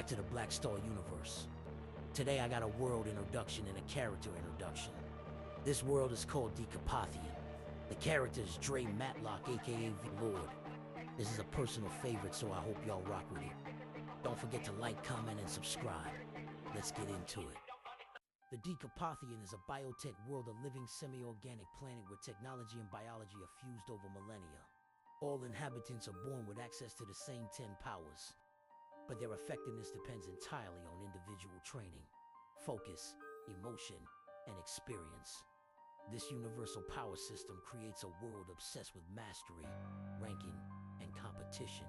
back to the Black Star universe. Today I got a world introduction and a character introduction. This world is called Decapotheon. The character is Dre Matlock, aka V-Lord. This is a personal favorite, so I hope y'all rock with it. Don't forget to like, comment, and subscribe. Let's get into it. The Decapotheon is a biotech world, a living semi-organic planet where technology and biology are fused over millennia. All inhabitants are born with access to the same 10 powers, but their effectiveness depends entirely on individual training, focus, emotion, and experience. This universal power system creates a world obsessed with mastery, ranking, and competition.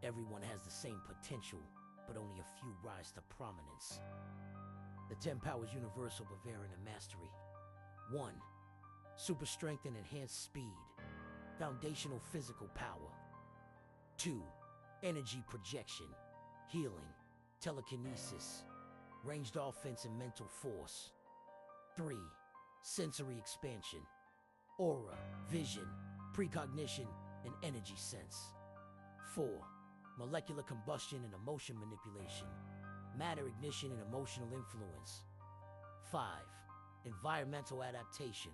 Everyone has the same potential, but only a few rise to prominence. The 10 powers universal, Bavarian, and mastery. 1. Super strength and enhanced speed. Foundational physical power. 2. Energy projection, healing, telekinesis, ranged offense and mental force. 3. Sensory expansion, aura, vision, precognition, and energy sense. 4. Molecular combustion and emotion manipulation, matter ignition and emotional influence. 5. Environmental adaptation,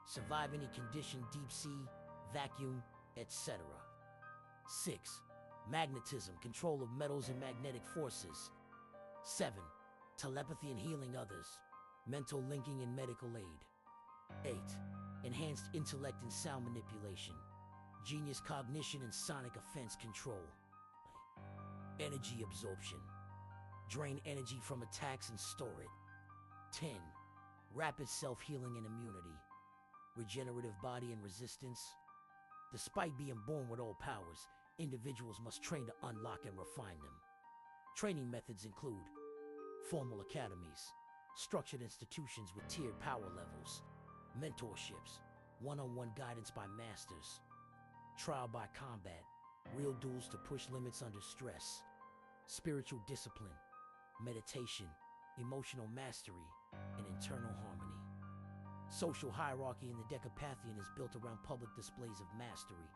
survive any condition, deep sea, vacuum, etc. 6. Magnetism, control of metals and magnetic forces. 7. Telepathy and healing others, mental linking and medical aid. 8. Enhanced intellect and sound manipulation, genius cognition and sonic offense control. Energy absorption, drain energy from attacks and store it. 10. Rapid self-healing and immunity, regenerative body and resistance. Despite being born with all powers, individuals must train to unlock and refine them. Training methods include formal academies, structured institutions with tiered power levels, mentorships, one-on-one guidance by masters, trial by combat, real duels to push limits under stress, spiritual discipline, meditation, emotional mastery, and internal harmony. Social hierarchy in the Decapotheon is built around public displays of mastery.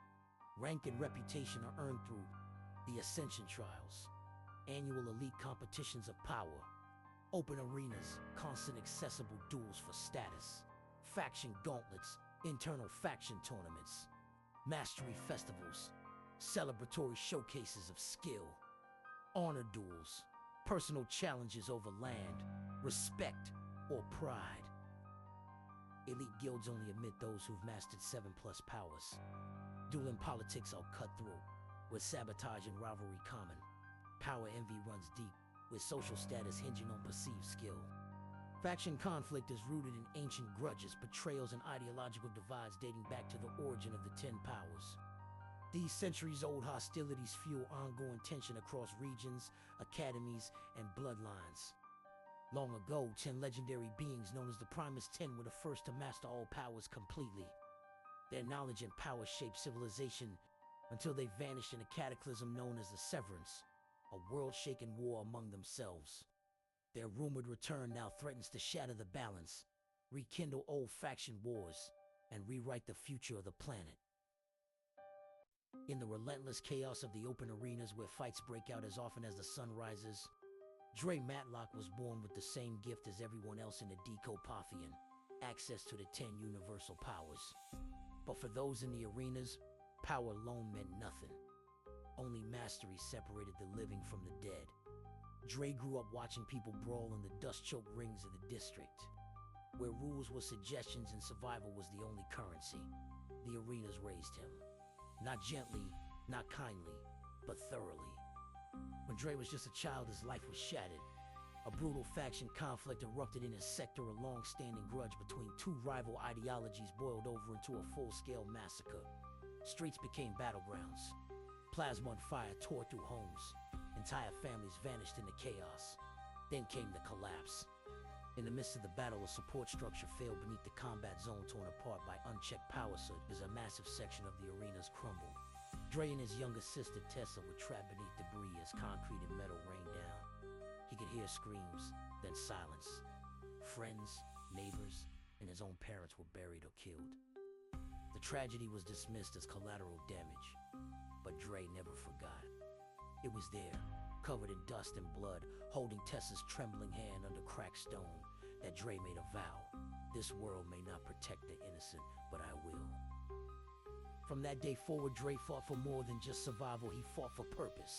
Rank and reputation are earned through the Ascension Trials, annual elite competitions of power, open arenas, constant accessible duels for status, faction gauntlets, internal faction tournaments, mastery festivals, celebratory showcases of skill, honor duels, personal challenges over land, respect, or pride. Elite guilds only admit those who've mastered 7+ powers. Dueling politics are cutthroat, with sabotage and rivalry common. Power envy runs deep, with social status hinging on perceived skill. Faction conflict is rooted in ancient grudges, betrayals, and ideological divides dating back to the origin of the 10 powers. These centuries-old hostilities fuel ongoing tension across regions, academies, and bloodlines. Long ago, 10 legendary beings known as the Primus 10 were the first to master all powers completely. Their knowledge and power shaped civilization until they vanished in a cataclysm known as the Severance, a world-shaking war among themselves. Their rumored return now threatens to shatter the balance, rekindle old faction wars, and rewrite the future of the planet. In the relentless chaos of the open arenas where fights break out as often as the sun rises, Dre Matlock was born with the same gift as everyone else in the Decapotheon, access to the 10 universal powers. But for those in the arenas, power alone meant nothing. Only mastery separated the living from the dead. Dre grew up watching people brawl in the dust-choked rings of the district, where rules were suggestions and survival was the only currency. The arenas raised him. Not gently, not kindly, but thoroughly. When Dre was just a child, his life was shattered. A brutal faction conflict erupted in his sector. A long-standing grudge between two rival ideologies boiled over into a full-scale massacre. Streets became battlegrounds. Plasma and fire tore through homes. Entire families vanished in the chaos. Then came the collapse. In the midst of the battle, a support structure failed beneath the combat zone, torn apart by unchecked power surge as a massive section of the arenas crumbled. Dre and his younger sister Tessa were trapped beneath debris as concrete and metal rained down. He could hear screams, then silence. Friends, neighbors, and his own parents were buried or killed. The tragedy was dismissed as collateral damage, but Dre never forgot. It was there, covered in dust and blood, holding Tessa's trembling hand under cracked stone, that Dre made a vow. This world may not protect the innocent, but I will. From that day forward, Dre fought for more than just survival, he fought for purpose.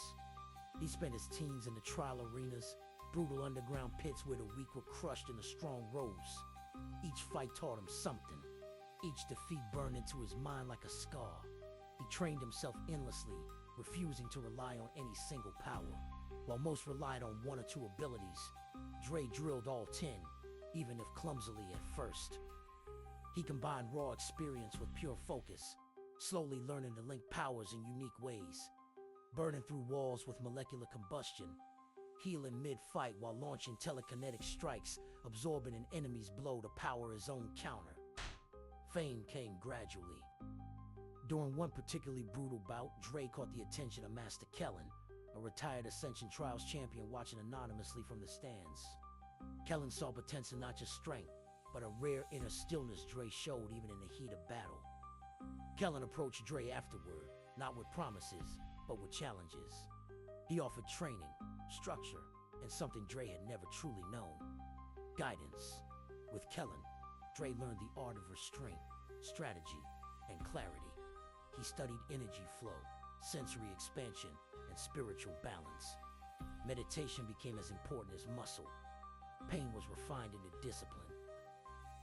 He spent his teens in the trial arenas, brutal underground pits where the weak were crushed and the strong rose. Each fight taught him something. Each defeat burned into his mind like a scar. He trained himself endlessly, refusing to rely on any single power. While most relied on one or two abilities, Dre drilled all 10, even if clumsily at first. He combined raw experience with pure focus, slowly learning to link powers in unique ways, burning through walls with molecular combustion, healing mid-fight while launching telekinetic strikes, absorbing an enemy's blow to power his own counter. Fame came gradually. During one particularly brutal bout, Dre caught the attention of Master Kellen, a retired Ascension Trials champion watching anonymously from the stands. Kellen saw potential not just strength, but a rare inner stillness Dre showed even in the heat of battle. Kellen approached Dre afterward, not with promises, but with challenges. He offered training, structure, and something Dre had never truly known: guidance. With Kellen, Dre learned the art of restraint, strategy, and clarity. He studied energy flow, sensory expansion, and spiritual balance. Meditation became as important as muscle. Pain was refined into discipline.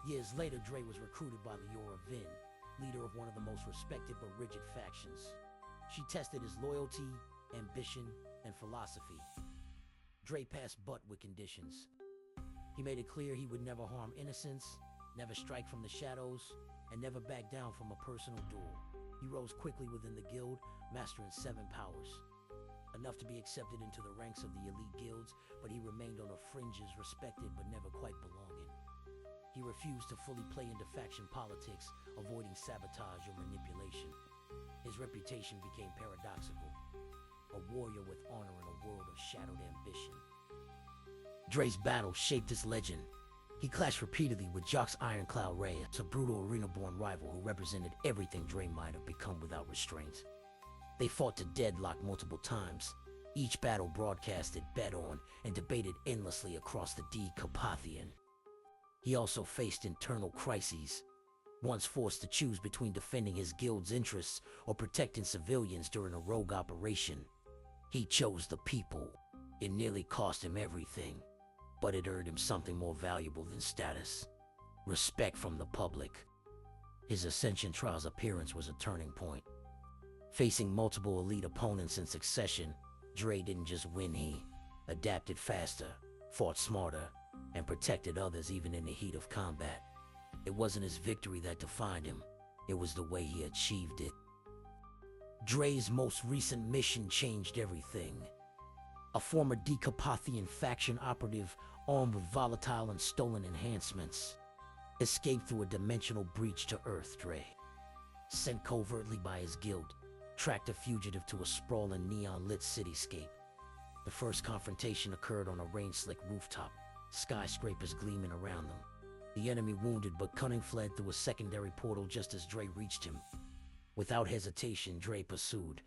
Years later, Dre was recruited by Leora Vin, leader of one of the most respected but rigid factions. She tested his loyalty, ambition, and philosophy. Dre passed but with conditions. He made it clear he would never harm innocents, never strike from the shadows, and never back down from a personal duel. He rose quickly within the guild, mastering 7 powers. Enough to be accepted into the ranks of the elite guilds, but he remained on the fringes, respected but never quite belonging. He refused to fully play into faction politics, avoiding sabotage or manipulation. His reputation became paradoxical: a warrior with honor in a world of shadowed ambition. Dre's battle shaped his legend. He clashed repeatedly with Jock's Ironclad Reyes, a brutal arena-born rival who represented everything Dre might have become without restraint. They fought to deadlock multiple times, each battle broadcasted, bet on, and debated endlessly across the Decapotheon. He also faced internal crises, once forced to choose between defending his guild's interests or protecting civilians during a rogue operation. He chose the people. It nearly cost him everything, but it earned him something more valuable than status: respect from the public. His Ascension Trials appearance was a turning point. Facing multiple elite opponents in succession, Dre didn't just win, he adapted faster, fought smarter, and protected others even in the heat of combat. It wasn't his victory that defined him, it was the way he achieved it. Dre's most recent mission changed everything. A former Decapotheon faction operative, armed with volatile and stolen enhancements, escaped through a dimensional breach to Earth. Dre, sent covertly by his guild, tracked a fugitive to a sprawling neon-lit cityscape. The first confrontation occurred on a rain-slick rooftop, skyscrapers gleaming around them. The enemy wounded but cunning fled through a secondary portal just as Dre reached him. Without hesitation, Dre pursued.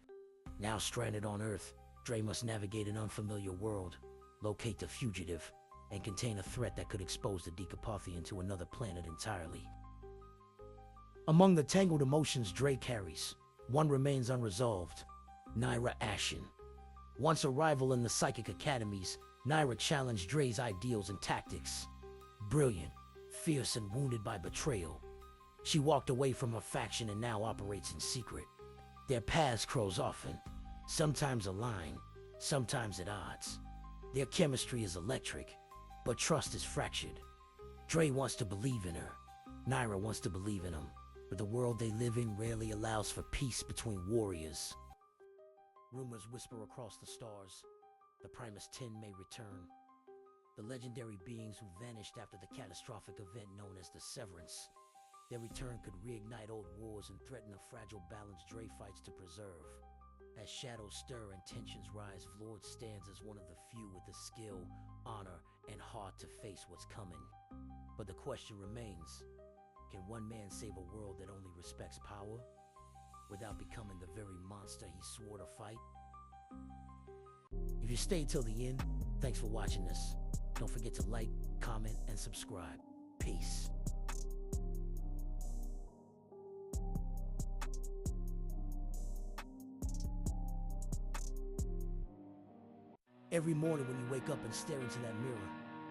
Now stranded on Earth, Dre must navigate an unfamiliar world, locate the fugitive, and contain a threat that could expose the Decapotheon to another planet entirely. Among the tangled emotions Dre carries, one remains unresolved: Naira Ashen. Once a rival in the psychic academies, Naira challenged Dre's ideals and tactics. Brilliant, fierce, and wounded by betrayal, she walked away from her faction and now operates in secret. Their paths cross often, sometimes aligned, sometimes at odds. Their chemistry is electric, but trust is fractured. Dre wants to believe in her. Naira wants to believe in him, but the world they live in rarely allows for peace between warriors. Rumors whisper across the stars. The Primus 10 may return. The legendary beings who vanished after the catastrophic event known as the Severance. Their return could reignite old wars and threaten the fragile balance Dre fights to preserve. As shadows stir and tensions rise, Vlord stands as one of the few with the skill, honor, and heart to face what's coming. But the question remains: can one man save a world that only respects power, without becoming the very monster he swore to fight? If you stayed till the end, thanks for watching this. Don't forget to like, comment, and subscribe. Peace. Every morning when you wake up and stare into that mirror,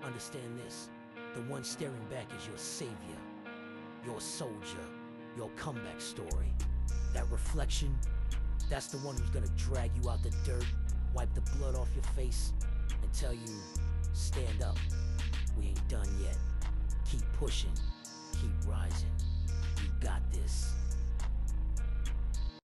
understand this: the one staring back is your savior, your soldier, your comeback story. That reflection, that's the one who's gonna drag you out the dirt, wipe the blood off your face, and tell you, stand up, we ain't done yet. Keep pushing, keep rising, you got this.